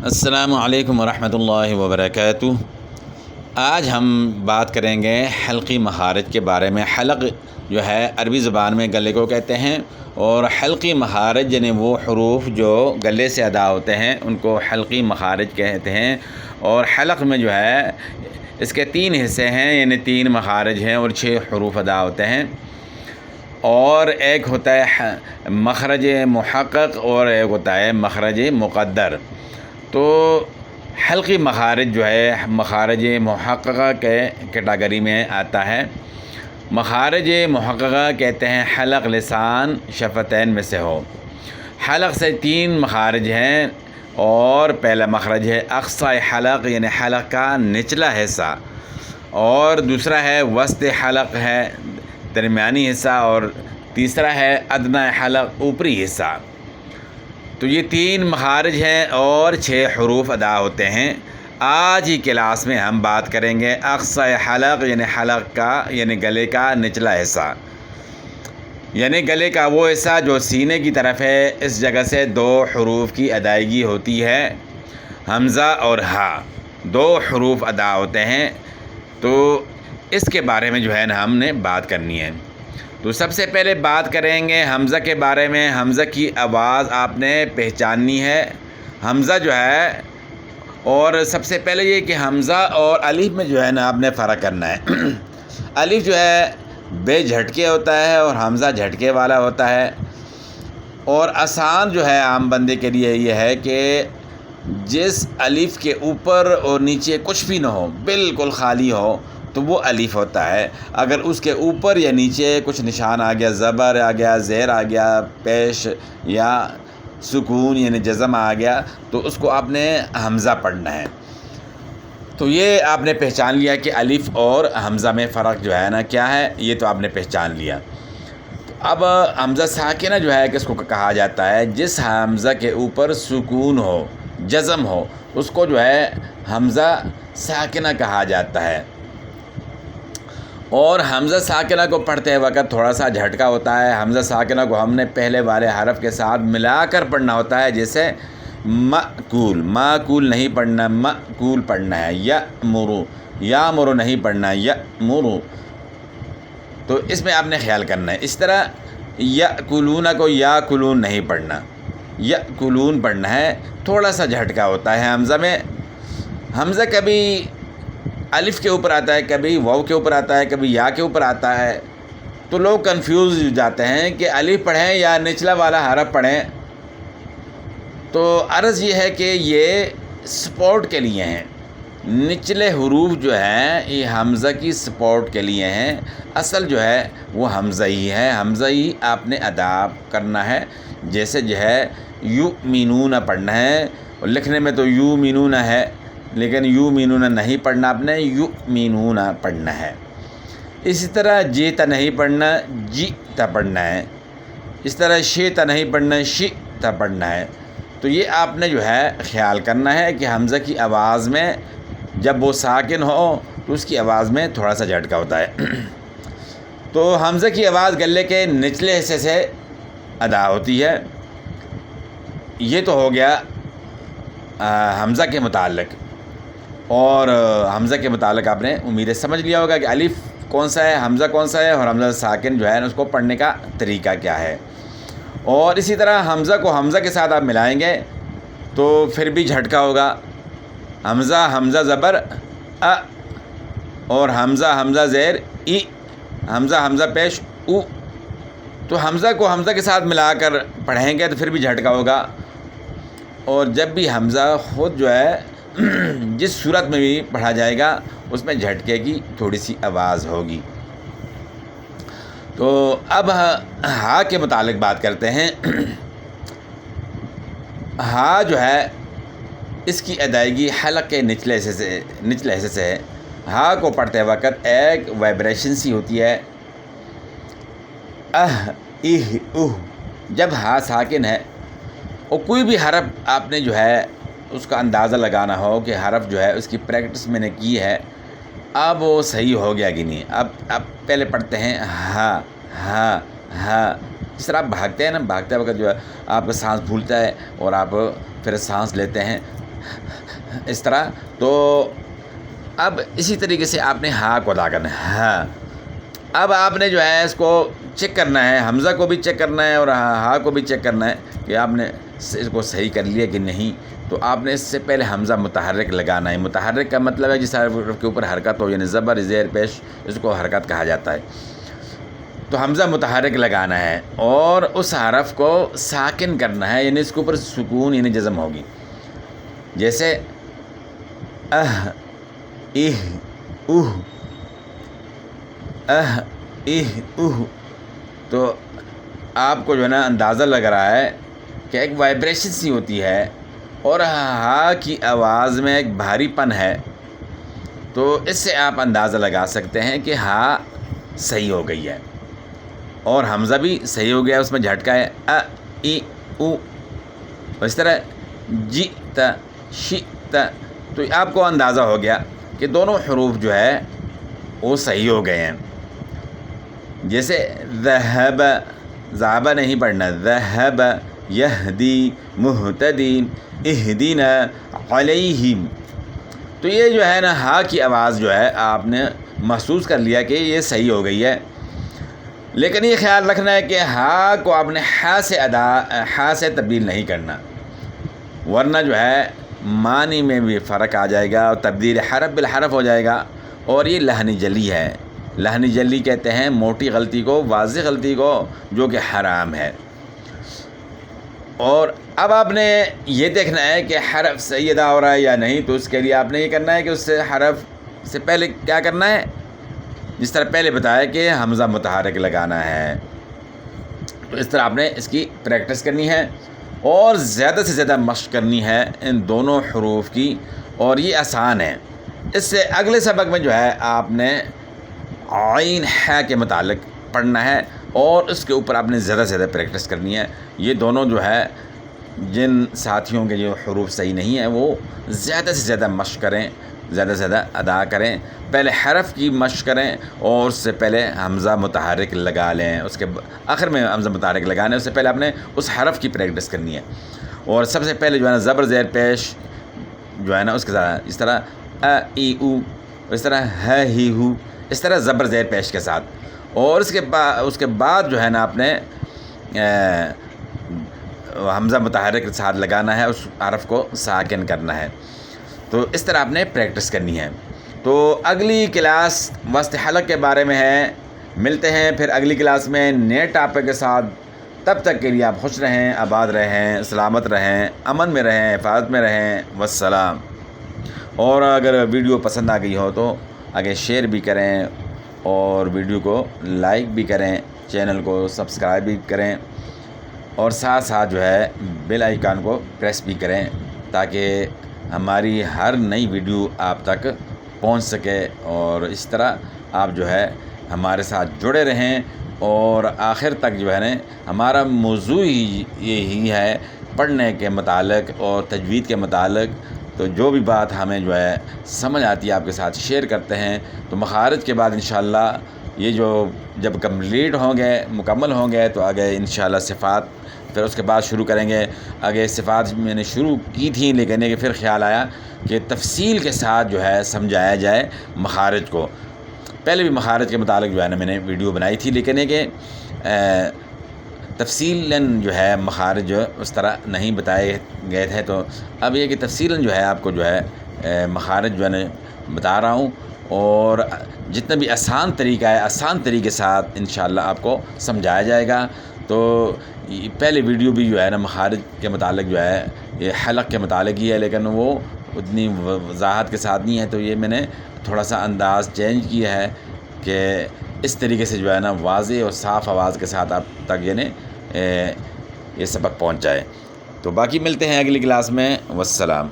السلام علیکم ورحمۃ اللہ وبرکاتہ۔ آج ہم بات کریں گے حلقی مخارج کے بارے میں۔ حلق جو ہے عربی زبان میں گلے کو کہتے ہیں، اور حلقی مخارج یعنی وہ حروف جو گلے سے ادا ہوتے ہیں ان کو حلقی مخارج کہتے ہیں۔ اور حلق میں جو ہے اس کے 3 حصے ہیں، یعنی 3 مخارج ہیں اور 6 حروف ادا ہوتے ہیں۔ اور ایک ہوتا ہے مخرج محقق اور ایک ہوتا ہے مخرج مقدر۔ تو حلقی مخارج جو ہے مخارج محققہ کے کیٹاگری میں آتا ہے۔ مخارج محققہ کہتے ہیں حلق لسان شفتین میں سے ہو۔ حلق سے 3 مخارج ہیں، اور پہلا مخرج ہے اقصی حلق یعنی حلق کا نچلا حصہ، اور دوسرا ہے وسط حلق ہے درمیانی حصہ، اور تیسرا ہے ادنی حلق اوپری حصہ۔ تو یہ 3 مخارج ہیں اور 6 حروف ادا ہوتے ہیں۔ آج ہی کلاس میں ہم بات کریں گے اقصی حلق یعنی حلق کا یعنی گلے کا نچلا حصہ، یعنی گلے کا وہ حصہ جو سینے کی طرف ہے۔ اس جگہ سے 2 حروف کی ادائیگی ہوتی ہے، حمزہ اور ہا 2 حروف ادا ہوتے ہیں۔ تو اس کے بارے میں جو ہے نا ہم نے بات کرنی ہے۔ تو سب سے پہلے بات کریں گے حمزہ کے بارے میں۔ حمزہ کی آواز آپ نے پہچاننی ہے۔ حمزہ جو ہے، اور سب سے پہلے یہ کہ حمزہ اور الف میں جو ہے نا آپ نے فرق کرنا ہے۔ الف جو ہے بے جھٹکے ہوتا ہے اور حمزہ جھٹکے والا ہوتا ہے۔ اور آسان جو ہے عام بندے کے لیے یہ ہے کہ جس الف کے اوپر اور نیچے کچھ بھی نہ ہو، بالکل خالی ہو، تو وہ الف ہوتا ہے۔ اگر اس کے اوپر یا نیچے کچھ نشان آ گیا، زبر آ گیا، زیر آ گیا، پیش یا سکون یعنی جزم آ گیا، تو اس کو آپ نے حمزہ پڑھنا ہے۔ تو یہ آپ نے پہچان لیا کہ الف اور حمزہ میں فرق جو ہے نا کیا ہے، یہ تو آپ نے پہچان لیا۔ تو اب حمزہ ساکنہ جو ہے کس کو کہا جاتا ہے؟ جس حمزہ کے اوپر سکون ہو، جزم ہو، اس کو جو ہے حمزہ ساکنہ کہا جاتا ہے۔ اور حمزہ ساکنہ کو پڑھتے وقت تھوڑا سا جھٹکا ہوتا ہے۔ حمزہ ساکنہ کو ہم نے پہلے والے حرف کے ساتھ ملا کر پڑھنا ہوتا ہے، جیسے مأکول، مأکول نہیں پڑھنا، مأکول پڑھنا ہے۔ یأمرو، یامرو نہیں پڑھنا، یأمرو۔ تو اس میں آپ نے خیال کرنا ہے۔ اس طرح یأکلون کو یاکلون نہیں پڑھنا، یأکلون پڑھنا ہے۔ تھوڑا سا جھٹکا ہوتا ہے حمزہ میں۔ حمزہ کبھی الف کے اوپر آتا ہے، کبھی واو کے اوپر آتا ہے، کبھی یا کے اوپر آتا ہے۔ تو لوگ کنفیوز ہو جاتے ہیں کہ الف پڑھیں یا نچلا والا حرف پڑھیں۔ تو عرض یہ ہے کہ یہ سپورٹ کے لیے ہیں۔ نچلے حروف جو ہیں یہ حمزہ کی سپورٹ کے لیے ہیں۔ اصل جو ہے وہ حمزہ ہی ہے، حمزہ ہی آپ نے ادا کرنا ہے۔ جیسے جو ہے یؤمنون پڑھنا ہے، اور لکھنے میں تو یؤمنون ہے، لیکن یؤمنون نہیں پڑھنا، آپ نے یؤمنون پڑھنا ہے۔ اسی طرح جیتا نہیں پڑھنا، جیتا پڑھنا ہے۔ اس طرح شیتا نہیں پڑھنا، شیتا پڑھنا ہے۔ تو یہ آپ نے جو ہے خیال کرنا ہے کہ حمزہ کی آواز میں جب وہ ساکن ہو تو اس کی آواز میں تھوڑا سا جھٹکا ہوتا ہے۔ تو حمزہ کی آواز گلے کے نچلے حصے سے ادا ہوتی ہے۔ یہ تو ہو گیا حمزہ کے متعلق۔ اور حمزہ کے متعلق آپ نے امید سمجھ لیا ہوگا کہ الف کون سا ہے، حمزہ کون سا ہے، اور حمزہ ساکن جو ہے اس کو پڑھنے کا طریقہ کیا ہے۔ اور اسی طرح حمزہ کو حمزہ کے ساتھ آپ ملائیں گے تو پھر بھی جھٹکا ہوگا۔ حمزہ حمزہ زبر ا، اور حمزہ حمزہ زیر ای، حمزہ حمزہ پیش او۔ تو حمزہ کو حمزہ کے ساتھ ملا کر پڑھیں گے تو پھر بھی جھٹکا ہوگا۔ اور جب بھی حمزہ خود جو ہے جس صورت میں بھی پڑھا جائے گا اس میں جھٹکے کی تھوڑی سی آواز ہوگی۔ تو اب ہا کے متعلق بات کرتے ہیں۔ ہا جو ہے اس کی ادائیگی حلق کے نچلے حصے سے ہے۔ ہا کو پڑھتے وقت ایک وائبریشن سی ہوتی ہے، جب ہا ساکن ہے اور کوئی بھی حرف آپ نے جو ہے اس کا اندازہ لگانا ہو کہ حرف جو ہے اس کی پریکٹس میں نے کی ہے، اب وہ صحیح ہو گیا کہ نہیں۔ اب پہلے پڑھتے ہیں ہا ہا ہا۔ اس طرح آپ بھاگتے ہیں نا، بھاگتے وقت جو ہے آپ کا سانس پھولتا ہے اور آپ پھر سانس لیتے ہیں، اس طرح. تو اب اسی طریقے سے آپ نے ہا کو ادا کرنا ہے. ہاں اب آپ نے جو ہے اس کو چیک کرنا ہے, حمزہ کو بھی چیک کرنا ہے اور ہا کو بھی چیک کرنا ہے کہ آپ نے اس کو صحیح کر لیا کہ نہیں. تو آپ نے اس سے پہلے حمزہ متحرک لگانا ہے. متحرک کا مطلب ہے جس حرف کے اوپر حرکت ہو, یعنی زبر زیر پیش, اس کو حرکت کہا جاتا ہے. تو حمزہ متحرک لگانا ہے اور اس حرف کو ساکن کرنا ہے, یعنی اس کے اوپر سکون یعنی جزم ہوگی. جیسے اہ اہ اوہ, اہ اہ اوہ. تو آپ کو جو ہے نا اندازہ لگ رہا ہے کہ ایک وائبریشن سی ہوتی ہے اور ہا کی آواز میں ایک بھاری پن ہے. تو اس سے آپ اندازہ لگا سکتے ہیں کہ ہا صحیح ہو گئی ہے اور حمزہ بھی صحیح ہو گیا, اس میں جھٹکا ہے ا ای او. اس طرح جی تا شی تا. تو آپ کو اندازہ ہو گیا کہ دونوں حروف جو ہے وہ صحیح ہو گئے ہیں. جیسے ذہب, ذہب نہیں پڑھنا, ذہب یہدی مہتدین اہدینا علیہم. تو یہ جو ہے نا ہا کی آواز جو ہے آپ نے محسوس کر لیا کہ یہ صحیح ہو گئی ہے. لیکن یہ خیال رکھنا ہے کہ ہا کو آپ نے ہا سے تبدیل نہیں کرنا, ورنہ جو ہے معنی میں بھی فرق آ جائے گا اور تبدیل حرف بالحرف ہو جائے گا. اور یہ لحنی جلی ہے. لحنی جلی کہتے ہیں موٹی غلطی کو, واضح غلطی کو, جو کہ حرام ہے. اور اب آپ نے یہ دیکھنا ہے کہ حرف صحیح ادا ہو رہا ہے یا نہیں. تو اس کے لیے آپ نے یہ کرنا ہے کہ اس سے حرف سے پہلے کیا کرنا ہے, جس طرح پہلے بتایا کہ حمزہ متحرک لگانا ہے. تو اس طرح آپ نے اس کی پریکٹس کرنی ہے اور زیادہ سے زیادہ مشق کرنی ہے ان دونوں حروف کی, اور یہ آسان ہے. اس سے اگلے سبق میں جو ہے آپ نے عین ہے کے متعلق پڑھنا ہے اور اس کے اوپر آپ نے زیادہ سے زیادہ پریکٹس کرنی ہے. یہ دونوں جو ہے جن ساتھیوں کے جو حروف صحیح نہیں ہیں وہ زیادہ سے زیادہ مشق کریں, زیادہ سے زیادہ ادا کریں. پہلے حرف کی مشق کریں اور اس سے پہلے حمزہ متحرک لگا لیں, اس کے آخر میں حمزہ متحرک لگانے اس سے پہلے آپ نے اس حرف کی پریکٹس کرنی ہے. اور سب سے پہلے جو ہے نا زبر زیر پیش جو ہے نا اس کے ساتھ, اس طرح ا ای او, اس طرح ہ ہی ہو, اس طرح زبر زیر پیش کے ساتھ. اور اس کے بعد جو ہے نا آپ نے حمزہ متحرک کے ساتھ لگانا ہے, اس حرف کو ساکن کرنا ہے. تو اس طرح آپ نے پریکٹس کرنی ہے. تو اگلی کلاس وسط حلق کے بارے میں ہے. ملتے ہیں پھر اگلی کلاس میں نئے ٹاپک کے ساتھ. تب تک کے لیے آپ خوش رہیں, آباد رہیں, سلامت رہیں, امن میں رہیں, حفاظت میں رہیں. والسلام. اور اگر ویڈیو پسند آ گئی ہو تو آگے شیئر بھی کریں اور ویڈیو کو لائک بھی کریں, چینل کو سبسکرائب بھی کریں اور ساتھ ساتھ جو ہے بیل آئیکن کو پریس بھی کریں تاکہ ہماری ہر نئی ویڈیو آپ تک پہنچ سکے. اور اس طرح آپ جو ہے ہمارے ساتھ جڑے رہیں. اور آخر تک جو ہے نا ہمارا موضوع ہی یہی ہے پڑھنے کے متعلق اور تجوید کے متعلق. تو جو بھی بات ہمیں جو ہے سمجھ آتی ہے آپ کے ساتھ شیئر کرتے ہیں. تو مخارج کے بعد انشاءاللہ یہ جو جب کمپلیٹ ہوں گے, مکمل ہوں گے, تو آگے انشاءاللہ صفات پھر اس کے بعد شروع کریں گے. آگے صفات میں نے شروع کی تھیں لیکن کہ پھر خیال آیا کہ تفصیل کے ساتھ جو ہے سمجھایا جائے مخارج کو. پہلے بھی مخارج کے متعلق جو ہے نا میں نے ویڈیو بنائی تھی لیکن یہ کہ تفصیلاً جو ہے مخارج اس طرح نہیں بتائے گئے تھے. تو اب یہ کہ تفصیلاً جو ہے آپ کو جو ہے مخارج جو ہے نا بتا رہا ہوں, اور جتنا بھی آسان طریقہ ہے آسان طریقے کے ساتھ انشاءاللہ آپ کو سمجھایا جائے گا. تو پہلے ویڈیو بھی جو ہے نا مخارج کے متعلق جو ہے یہ حلق کے متعلق ہی ہے لیکن وہ اتنی وضاحت کے ساتھ نہیں ہے. تو یہ میں نے تھوڑا سا انداز چینج کیا ہے کہ اس طریقے سے جو ہے نا واضح اور صاف آواز کے ساتھ آپ تک یعنی یہ سبق پہنچ جائے. تو باقی ملتے ہیں اگلی کلاس میں. والسلام.